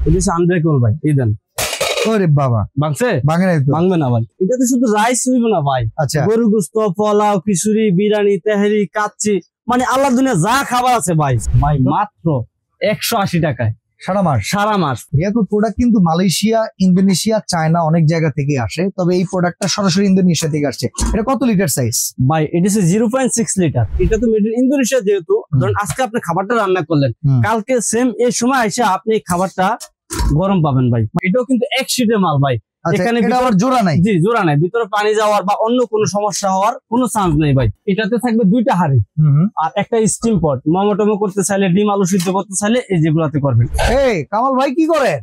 এটা আনব্রেকেবল ভাই। এই দেন। ওরে বাবা, ভাঙছে? ভাঙে নাই তো? ভাঙবে না ভাই। এটাতে শুধু রাইস হইব না ভাই, আচ্ছা, গরু গোস্ত, পোলাও, খিচুড়ি, বিরিয়ানি, তেহারি, কাচ্চি, মানে আল্লাহ দুনিয়া যা খাবার আছে ভাই ভাই মাত্র 180 টাকায় সারা মাস। সারা মাস। মিয়াকোর প্রোডাক্ট কিন্তু মালয়েশিয়া, ইন্দোনেশিয়া, চায়না অনেক জায়গা থেকে আসে, তবে এই প্রোডাক্টটা সরাসরি ইন্দোনেশিয়া থেকে আসছে। এটা কত লিটার সাইজ ভাই? এটা 0.6 লিটার। এটা তো মেড ইন ইন্দোনেশিয়া, যেহেতু ধরুন আজকে আপনি খাবারটা রান্না করলেন, কালকে সেম এই সময় এসে আপনি খাবারটা গরম পাবেন ভাই। এটাও কিন্তু এক শীটের মাল ভাই। এখানে আবার জোড়া নাই? জি, জোড়া নাই। ভিতরে পানি যাওয়ার বা অন্য কোনো সমস্যা হওয়ার কোনো চান্স নেই ভাই। এটাতে থাকবে 2টা হাঁড়ি আর একটা স্টিম পট। মোমোটোমো করতে চাইলে, ডিম আলু সিদ্ধ করতে চাইলে এই যেগুলাতে করবেন। এই কামাল ভাই কি করেন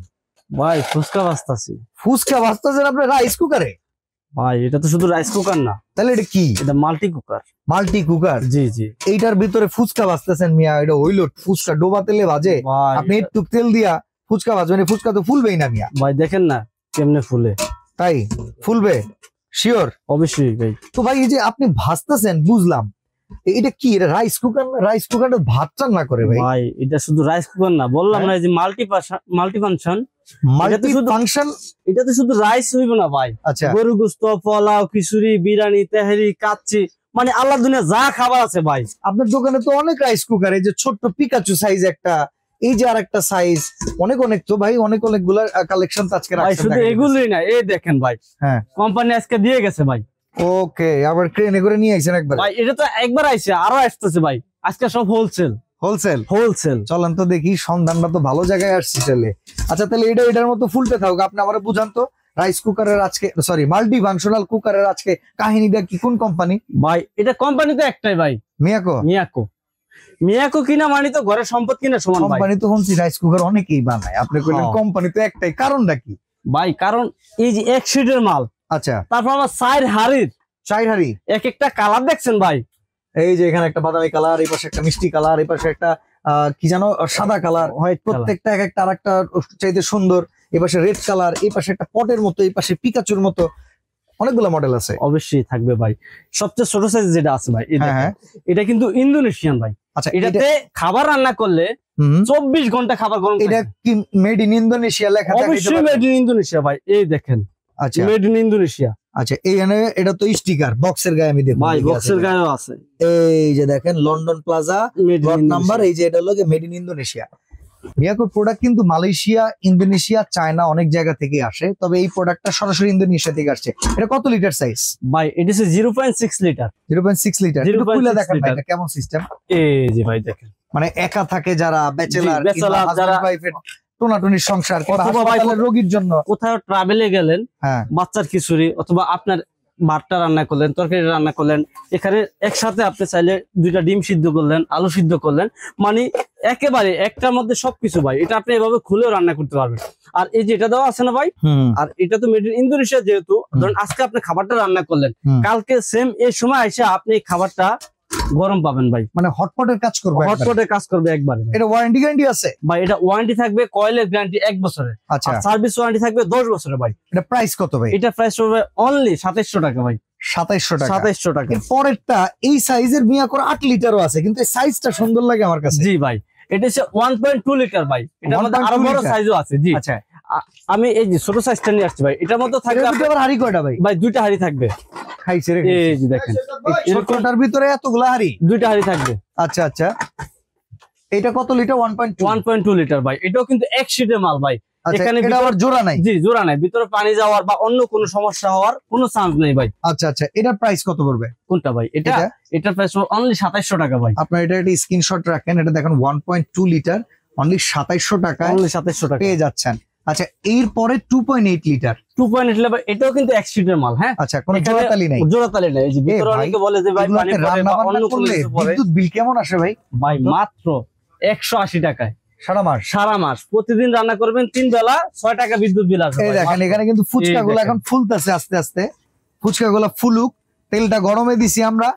ভাই? ফুচকা ভাজতাছি। ফুচকা ভাজতেছেন আপনি রাইস কুকারে? ভাই এটা তো শুধু রাইস কুকার না, তাহলে এটা কি? এটা মাল্টি কুকার। Multi cooker? জি জি। এইটার ভিতরে ফুচকা ভাজতেছেন মিয়া? এটা হইলো ফুচকা ডোবা তেলে ভাজে? আপনি একটু তেল দিয়া ফুচকা ভাজবেন, ফুচকা তো ফুলবেই না মিয়া। ভাই দেখেন না কেমনে ফুলে। তাই ফুলবে? শিওর? অবশ্যই ভাই। তো ভাই এই যে আপনি ভাজতেছেন বুঝলাম, এটা কি? এটা রাইস কুকার না? রাইস কুকারটা ভাত রান্না করে ভাই? ভাই এটা শুধু রাইস কুকার না, বললাম না, এই যে মাল্টি ফাংশন। এটাতে শুধু রাইস হইব না ভাই, আচ্ছা, গরু গোস্ত, পোলাও, খিচুড়ি, বিরিয়ানি, তেহারি, কাচ্চি, মানে আল্লাহ দুনিয়া যা খাবার আছে ভাই। আপনার দোকানে তো অনেক রাইস কুকার, এই যে ছোট্ট পিকাচু সাইজ একটা, এই যে আরেকটা সাইজ, অনেক তো ভাই অনেক গুলা কালেকশন আজকে ভাই। শুধু এগুলোই না, এই দেখেন ভাই, হ্যাঁ কোম্পানি আজকে দিয়ে গেছে ভাই। ওকে, আবার ট্রেনে করে নিয়ে আইছেন একবার? ভাই এটা তো একবার আইছে, আরো আসতেছে ভাই। আজকে সব হোলসেল। চলেন তো দেখি, সন্ধানটা তো ভালো জায়গায় আসছে চলে। আচ্ছা তাহলে এটার মতো ফুলতে থাকুক। আপনি আমার বুঝান তো, রাইস কুকারের আজকে, সরি মাল্টি ফাংশনাল কুকারের আজকে কাহিনীটা কি? কোন কোম্পানি ভাই? এটা কোম্পানি তো একটাই ভাই, মিয়াকো কিনা মানে তো ঘরের সম্পদ কিনা সমান। কোম্পানি তো শুনছি রাইস কুকার অনেকেই বানায়, আপনি কইলেন কোম্পানি তো একটাই, কারণটা কি ভাই? কারণ এই যে এক শীটের মাল, আচ্ছা, তারপর আমার 4 হাড়ি, এক একটা কালার দেখছেন ভাই। এই যে এখানে একটা বাদামি কালার, এই পাশে একটা মিষ্টি কালার, এই পাশে একটা কি জানো সাদা কালার, প্রত্যেকটা এক একটা আরেকটা চাইতে সুন্দর। এই পাশে রেড কালার, এই পাশে একটা পটের মতো, এই পাশে পিকাচুর মতো, অনেকগুলো মডেল আছে। অবশ্যই থাকবে ভাই। সবচেয়ে ছোট সাইজ যেটা আছে ভাই, এটা কিন্তু ইন্দোনেশিয়ান ভাই। আচ্ছা, এটাতে খাবার রান্না করলে 24 ঘন্টা খাবার গরম। এটা কি মেড ইন ইন্দোনেশিয়া লেখা? অবশ্যই মেড ইন ইন্দোনেশিয়া ভাই, এই দেখেন। আচ্ছা, মেড ইন ইন্দোনেশিয়া। আচ্ছা, এটা তো স্টিকার বক্সের গায়ে, আমি দেখব ভাই বক্সের গায়েও আছে। এই যে দেখেন লন্ডন প্লাজা প্লট নাম্বার, এই যে এটা হলো মেড ইন ইন্দোনেশিয়া। মিয়াকোর প্রোডাক্ট কিন্তু মালয়েশিয়া, ইন্দোনেশিয়া, চায়না অনেক জায়গা থেকে আসে, তবে এই প্রোডাক্টটা সরাসরি ইন্দোনেশিয়া থেকে আসছে। এটা কত লিটার সাইজ ভাই? এটা 0.6 লিটার। 0.6 লিটার। একটু খুলে দেখেন ভাই এটা কেমন সিস্টেম। এই যে ভাই দেখেন, মানে একা থাকে যারা, ব্যাচেলার যারা, টোনাটুনির সংসার, রোগীর জন্য, কোথাও ট্রাভেলে গেলেন, বাচ্চার খিচুড়ি অথবা আপনার ভাতটা রান্না করলেন, তরকারি রান্না করলেন, এখানে একসাথে আপনি চাইলে 2টা ডিম সিদ্ধ করলেন, আলু সিদ্ধ করলেন, মানে একেবারে একটার মধ্যে সবকিছু ভাই। এটা আপনি এভাবে খুলেও রান্না করতে পারবেন। আর এই যে এটা দেওয়া আছে না ভাই, আর এটা তো মেড ইন ইন্দোনেশিয়া, যেহেতু ধরুন আজকে আপনি খাবারটা রান্না করলেন, কালকে সেম এই সময় এসে আপনি খাবারটা গরম পাবেন ভাই। মানে হটপটের কাজ করবে একবারে। এটা ওয়ারেন্টি গ্যারান্টি আছে ভাই? এটা ওয়ারেন্টি থাকবে, কয়েলের গ্যারান্টি 1 বছরের। আচ্ছা, সার্ভিস ওয়ারেন্টি থাকবে 10 বছরের ভাই। এটা প্রাইস কত ভাই? এটা প্রাইস হবে অনলি 2700 টাকা ভাই। 2700 টাকা। এর পরেরটা এই সাইজের মিয়াকোর 8 লিটারও আছে, কিন্তু এই সাইজটা সুন্দর লাগে আমার কাছে। জি ভাই, এটা হচ্ছে 1.2 লিটার ভাই। এটার মধ্যে আরো বড় সাইজও আছে। জি আচ্ছা, আমি এই যে ছোট সাইজটা নিয়ে আসছি ভাই। এটার মধ্যে থাকবে আবার হাড়ি কয়টা ভাই? ভাই 2টা হাড়ি থাকবে। খাইছে রে, এই যে দেখেন, ছোটটার ভিতরে এতগুলা হাড়ি? 2টা হাড়ি থাকবে। আচ্ছা আচ্ছা, এটা কত লিটার? 1.2 লিটার ভাই। এটাও কিন্তু এক শীটের মাল ভাই। এখানে আবার জোড়া নাই? জি, জোড়া নাই। ভিতরে পানি যাওয়ার বা অন্য কোনো সমস্যা হওয়ার কোনো চান্স নেই ভাই। আচ্ছা আচ্ছা, এটার প্রাইস কত পড়বে? কোনটা ভাই? এটার প্রাইস অনলি 2700 টাকা ভাই। আপনার এটা একটা স্ক্রিনশট রাখেন, এটা দেখেন 1.2 লিটার অনলি 2700 টাকা পেয়ে যাচ্ছেন। আচ্ছা, এরপরে 2.8 লিটার। 2.8 লিটার এটাও কিন্তু এক শীটের মাল। হ্যাঁ, আচ্ছা, কোনো জোড়াতালি নাই? জোড়াতালি নাই। এই যে ভিতরে অনেকে বলে যে ভাই পানি পড়ে বা অন্য কোনো কিছু পড়ে। বিদ্যুৎ বিল কেমন আসে ভাই? ভাই মাত্র 180 টাকায় সারা মাস। প্রতিদিন রান্না করবেন 3 বেলা, 6 টাকা বিদ্যুৎ বিল আসবে। এই দেখেন এখানে কিন্তু ফুচকাগুলো এখন ফুলতেছে আস্তে আস্তে। ফুচকাগুলো ফুলুক, তেলটা গরমে দিছি আমরা।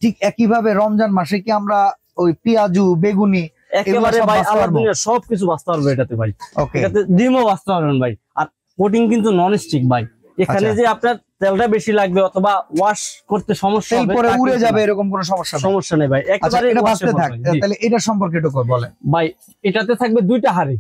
ঠিক একই ভাবে রমজান মাসে কি আমরা ওই পেঁয়াজু, বেগুনি একেবারে ভাই আল্লাহ দুনিয়া সবকিছু বাঁচতে পারবে এটাতে ভাই। এটাতে ডিমও বাঁচতে পারবেন ভাই। আর কোটিং কিন্তু নন স্টিক ভাই। এখানে যে আপনার তেলটা বেশি লাগবে অথবা ওয়াশ করতে সমস্যা তেল হবে, পরে তা উড়ে কিন্তু যাবে না। এরকম কোনো সমস্যা নেই। সমস্যা নেই ভাই, আচ্ছা একেবারে এটা washable বাঁচতে থাক, জি। তাহলে এটা সম্পর্কে একটু বলেন। ভাই এটাতে থাকবে 2টা হাঁড়ি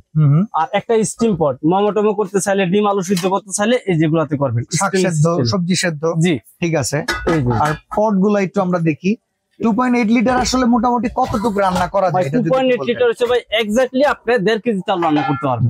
আর একটা স্টিম পট, মোমোটোমো করতে চাইলে, ডিম আলু সিদ্ধ করতে চাইলে এই যেগুলাতে করবেন, শাক Stainless সেদ্ধ, steel। সবজি সেদ্ধ, জি ঠিক আছে। এই যে আর পট গুলা একটু আমরা দেখি। 2.8 লিটার আসলে মোটামুটি কতটুকু রান্না করা ভাই যায় এটা যদি 2.8 একটু লিটার বলতেন। হচ্ছে ভাই এক্স্যাক্টলি আপনি 1.5 কেজি চাল রান্না করতে পারবেন।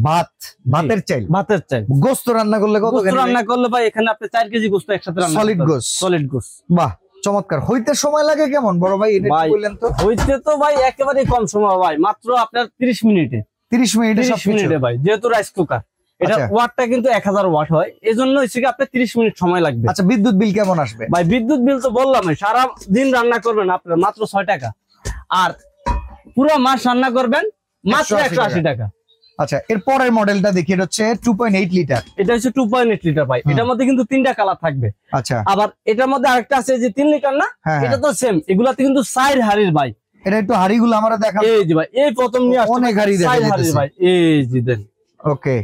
ভাতের চাইল, ভাতের চাল গোস্ত রান্না করলে কত গোস্ত রান্না করলে ভাই এখানে আপনি 4 কেজি গোস্ত একসাথে রান্না সলিড গোস্ত? সলিড গোস্ত। বাহ, চমৎকার। হইতে সময় লাগে কেমন বড় ভাই, এটা একটু ভাই বললেন তো। হইতে তো ভাই একেবারে কম সময় ভাই, মাত্র আপনার 30 মিনিটে 30 মিনিটে 30 সবকিছু? মিনিটে ভাই, যেহেতু রাইস কুকার এটা আচ্ছা। ওয়াটটা কিন্তু 1000 ওয়াট হয়, এজন্য হচ্ছে কি আপনার 30 মিনিট সময় লাগবে। আচ্ছা, বিদ্যুৎ বিল কেমন আসবে? ভাই বিদ্যুৎ বিল তো বললাম, সারা দিন রান্না করবেন আপনার মাত্র 6 টাকা, আর পুরো মাস রান্না করবেন মাত্র 180 টাকা। আচ্ছা, এর পরের মডেলটা দেখি, এটা হচ্ছে 2.8 লিটার। এটা হচ্ছে 2.8 লিটার ভাই, এটার মধ্যে কিন্তু 3টা কালার থাকবে। আচ্ছা, আবার এটার মধ্যে আরেকটা আছে যে 3 লিটার না, হ্যাঁ, এটা তো সেম, এগুলাতে কিন্তু 4 হাড়ির ভাই। এটা একটু হাড়িগুলো আমরা দেখাবো। এই যে ভাই, এই প্রথম নিয়ে আসছে অনেক হাড়ি দেখা 4 হাড়ির যাইতেছে। ভাই, এই যে দেন। ওকে,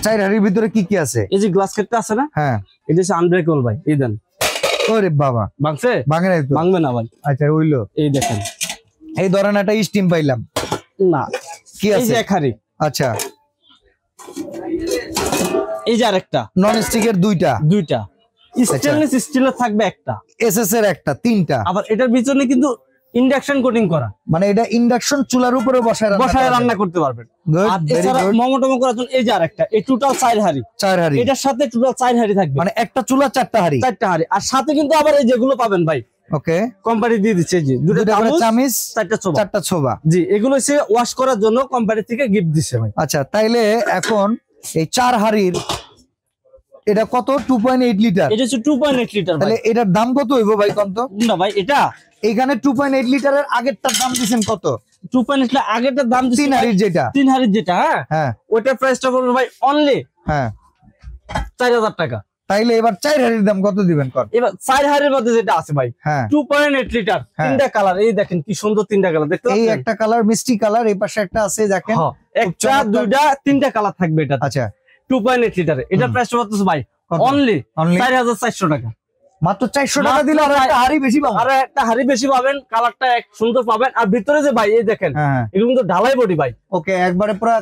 4 হাড়ির ভিতরে কি কি আছে? এই যে গ্লাস কেটটা আছে না, হ্যাঁ, এটা হচ্ছে আনব্রেকেবল ভাই, এই দেন। ওরে বাবা, ভাঙছে? ভাঙে নাই তো? ভাঙবে না ভাই, আচ্ছা, হইলো। এই দেখেন। এই ধরেন একটা স্টিম পাইলাম, না কি এই আছে? যে 1 হাড়ি, আচ্ছা, এই যে আরেকটা, নন স্টিকের দুইটা, 2টা, স্টেনলেস স্টিলের থাকবে একটা, এসএস এর একটা, 3টা। আবার এটার পিছনে কিন্তু ইন্ডাকশন কোটিং করা, মানে এটা ইন্ডাকশন চুলার উপরে বসায় রান্না করতে পারবেন। Good, আর very এছাড়া good. মোমোটোমো করার জন্য এই যে আরেকটা, এই টোটাল 4 হাড়ি, 4 হাড়ি, এটার সাথে টোটাল 4 হাড়ি থাকবে, মানে একটা চুলা 4টা হাড়ি। 4টা হাড়ি। আর সাথে কিন্তু আবার এই যেগুলো পাবেন ভাই, ওকে, কোম্পানি দিয়ে দিচ্ছে, এই যে 2টা দুইটা করে চামিচ, 4টা ছোবা। 4টা ছোবা। জি, এগুলো হচ্ছে ওয়াশ করার জন্য কোম্পানি থেকে গিফট দিচ্ছে ভাই। আচ্ছা, তাইলে এখন এই 4 হাড়ির এটা কত? 2.8 লিটার। এটা হচ্ছে 2.8 লিটার ভাই। তাহলে এটার দাম কত হইব ভাই কত? না ভাই, এটা এখানে 2.8 লিটারের আগেরটার দাম দিবেন কত? 2.8 লিটার আগেরটার দাম দিচ্ছে 3 হাড়ির যেটা। 3 হাড়ির যেটা, হ্যাঁ হ্যাঁ ওটার প্রাইসটা পড়বে ভাই অনলি হ্যাঁ, 4000 টাকা। তাইলে এবার 4 হাড়ির দাম কত দিবেন কর? এবার 4 হাড়ির মধ্যে যেটা আছে ভাই, হ্যাঁ, 2.8 লিটার, হ্যাঁ। 3টা কালার, এই দেখেন কি সুন্দর 3টা কালার দেখতে এই পাচ্ছেন? একটা কালার মিষ্টি কালার, এই পাশে একটা আছে দেখেন। হ্যাঁ, একটা চমৎকার। 2টা 3টা কালার থাকবে এটা, আচ্ছা, 2.8 লিটারে। এটার প্রাইসটা পড়তেছে ভাই কত? Only Only? 4400 টাকা। মাত্র 400 টাকা মাত্র দিলে আর একটা হাড়ি বেশি পাবো। আর একটা হাড়ি বেশি পাবেন, কালারটা এক সুন্দর পাবেন। আর ভিতরে যে ভাই এই দেখেন, হ্যাঁ, এগুলো কিন্তু ঢালাই বডি ভাই, ওকে, একবারে পুরো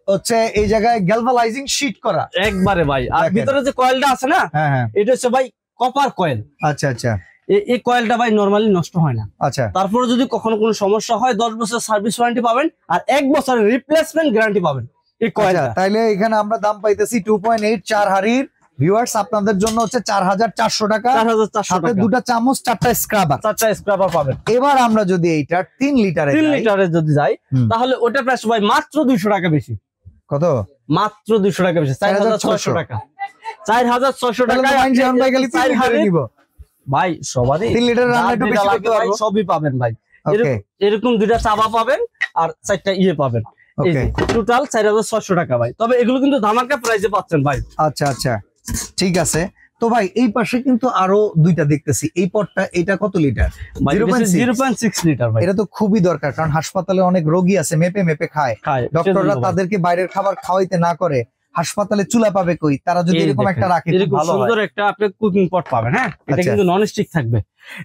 হচ্ছে এই জায়গায় গ্যালভানাইজিং শীট করা একবারে ভাই। আর দেখেন। ভিতরে যে কয়েলটা আছে না, হ্যাঁ হ্যাঁ, এটা হচ্ছে ভাই কপার কয়েল। আচ্ছা আচ্ছা এই কয়েলটা ভাই নরমালি নষ্ট হয় না। আচ্ছা, তারপরে যদি কখনো কোনো সমস্যা হয় 10 বছর সার্ভিস ওয়ারেন্টি পাবেন, আর 1 বছরের রিপ্লেসমেন্ট গ্যারান্টি পাবেন এই আচ্ছা, কয়েলটা। তাইলে এখানে আমরা দাম পাইতেছি 2.8 4 হাড়ির। ভিউয়ার্স, আপনাদের জন্য হচ্ছে 4400 টাকা, 4400 সাথে টাকা, 2টা চামচ, 4টা স্ক্রাবার। 4টা স্ক্রাবার পাবেন। এবার আমরা যদি এইটা 3 লিটারে 3 লিটারে যদি যাই, হুম। তাহলে ওটার প্রাইস ভাই মাত্র 200 টাকা বেশি, কত? মাত্র 200 টাকা বেশি, 4600 টাকা। 4600 তাহলে টাকা তো মাইন্ড জান ভাই খালি 3 লিটারে নিব ভাই, সবারই 3 লিটার রান্না একটু বেশি করতে ভাই, পারবো। সবই পাবেন ভাই। ওকে এরকম 2টা চাবা পাবেন আর 4টা ইয়ে পাবেন। ওকে, টোটাল 4600 টাকা ভাই। তবে এগুলো কিন্তু ধামাকা প্রাইসে পাচ্ছেন ভাই। আচ্ছা আচ্ছা, ঠিক আছে। তো ভাই এই পাশে কিন্তু আরো 2টা দেখতেছি, এই পটটা এটা কত লিটার? ভাই 0.6 লিটার ভাই। এটা তো খুবই দরকার, কারণ হাসপাতালে অনেক রোগী আছে মেপে মেপে খায়, খায়, ডক্টররা সেজন্য ভাই। তাদেরকে বাইরের খাবার খাওয়াইতে না করে হাসপাতালে চুলা পাবে কই, তারা যদি এই এরকম দেখেন, একটা রাখে খুব এরকম ভালো হয়। সুন্দর একটা আপনি কুকিং পট পাবেন। হ্যাঁ, এটা আচ্ছা। কিন্তু নন স্টিক থাকবে।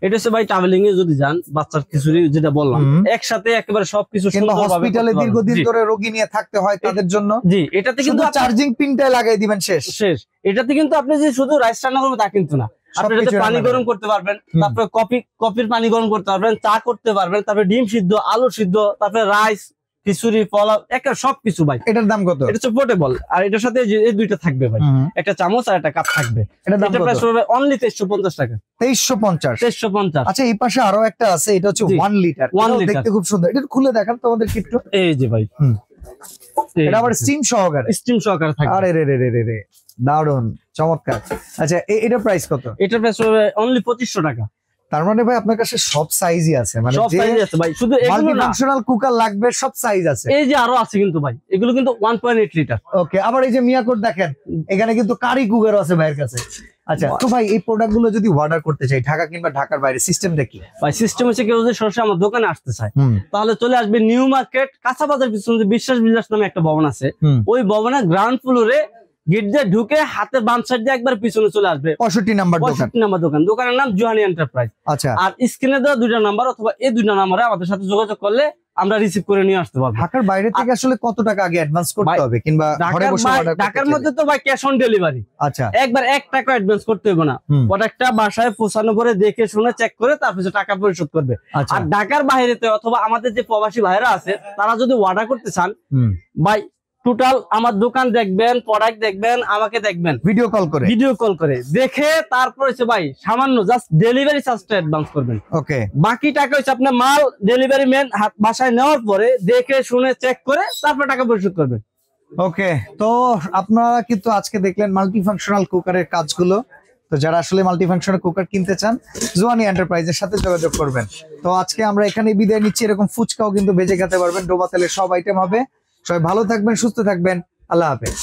এটা হচ্ছে ভাই ট্রাভেলিং এ যদি যান, বাচ্চার খিচুড়ি যেটা বললাম, হুম। একসাথে একেবারে সবকিছু কিংবা সুন্দরভাবে হসপিটালে করতে পারবেন। দীর্ঘদিন জি, ধরে রোগী নিয়ে থাকতে হয় তাদের জন্য জি, এটাতে কিন্তু কিন্তু আপনি- চার্জিং পিনটাই লাগাই দিবেন, শেষ। শেষ। এটাতে কিন্তু আপনি যে শুধু রাইস রান্না করবেন তা কিন্তু না, আপনি সবকিছু এটাতে পানি রান্না গরম করবেন। করতে পারবেন, হুম। তারপরে কফির পানি গরম করতে পারবেন, চা করতে পারবেন, তারপরে ডিম সিদ্ধ, আলু সিদ্ধ, তারপরে রাইস, খিচুড়ি, পোলাও, একটা সবকিছু ভাই। এটার দাম কত? এটা হচ্ছে পোর্টেবল, আর এটার সাথে এই 2টা থাকবে ভাই, হুম। একটা চামচ আর একটা কাপ থাকবে। এটার দাম এটা কত? প্রাইস পড়বে অনলি 2350 টাকা। 2350। 2350। আচ্ছা, এই পাশে আরো একটা আছে, এটা হচ্ছে জি, 1 লিটার। 1 এটাও লিটার। দেখতে খুব সুন্দর, এটা খুলে দেখান তো আমাদের একটু। এই যে ভাই, হুম। এটা আবার স্টিম সহকারে। স্টিম সহকারে থাকবে। আরে রে রে রে রে রে, দারুন, চমৎকার। আচ্ছা, এটা প্রাইস কত? এটা প্রাইস পড়বে অনলি 2500 টাকা। তার মানে ভাই আপনার কাছে সব সাইজই আছে, মানে সব যে সাইজ আছে ভাই, শুধু এগুলো মাল্টি না, ফাংশনাল কুকার লাগবে সব সাইজ আছে। এই যে আরো আছে কিন্তু ভাই, এগুলো কিন্তু 1.8 লিটার। ওকে, আবার এই যে মিয়াকোট দেখেন, এখানে কিন্তু কারি কুকারও আছে ভাইয়ের কাছে। আচ্ছা, তো ভাই এই প্রোডাক্ট গুলো যদি অর্ডার করতে চাই ঢাকা কিংবা ঢাকার বাইরে, সিস্টেম দেখি ভাই সিস্টেম হচ্ছে কেউ যদি সরাসরি আমার দোকানে আসতে চায়, তাহলে চলে আসবে নিউ মার্কেট কাঁচা বাজার পিছনে যে বিশ্বাস বিলাস নামে একটা ভবন আছে, ওই ভবনের গ্রাউন্ড ফ্লোরে গেট দিয়ে ঢুকে হাতে বাম সাইড দিয়ে একবার পিছনে চলে আসবে। 65 নাম্বার দোকান। 65 নাম্বার দোকান, দোকানের নাম জোহানি এন্টারপ্রাইজ। আচ্ছা, আর স্ক্রিনে দেওয়া 2টা নাম্বার অথবা এই 2টা নাম্বারে আমাদের সাথে যোগাযোগ করলে আমরা রিসিভ করে নিয়ে আসতে পারবো। ঢাকার বাইরে থেকে আসলে কত টাকা আগে অ্যাডভান্স করতে হবে, কিংবা ঘরে বসে অর্ডার করতে? ঢাকার মধ্যে তো ভাই ক্যাশ অন ডেলিভারি। আচ্ছা, একবার 1 টাকা অ্যাডভান্স করতে হবে না, প্রোডাক্টটা বাসায় পৌঁছানোর পরে দেখে শুনে চেক করে তারপর টাকা পরিশোধ করবে। আচ্ছা। আর ঢাকার বাইরেতে অথবা আমাদের যে প্রবাসী ভাইরা আছে তারা যদি অর্ডার করতে চান ভাই, টোটাল আমার দোকান দেখবেন, প্রোডাক্ট দেখবেন, আমাকে দেখবেন, ভিডিও কল করে দেখে তারপর হচ্ছে ভাই সামান্য জাস্ট ডেলিভারি চার্জটা অ্যাডভান্স করবেন। ওকে, বাকি টাকা হচ্ছে আপনার মাল ডেলিভারি ম্যান বাসায় নেওয়ার পরে দেখে শুনে চেক করে তারপর টাকা পরিশোধ করবেন। ওকে। তো আপনারা কিন্তু আজকে দেখলেন মাল্টিফাংশনাল কুকারের কাজগুলো। তো যারা আসলে মাল্টিফাংশনাল কুকার কিনতে চান, জোহানি এন্টারপ্রাইজের সাথে যোগাযোগ করবেন। তো আজকে আমরা এখানে বিদায় নিচ্ছি। এরকম ফুচকাও কিন্তু ভেজে খেতে পারবেন, ডোবা তেলের সব আইটেম হবে। সবাই ভালো থাকবেন, সুস্থ থাকবেন, আল্লাহ হাফেজ।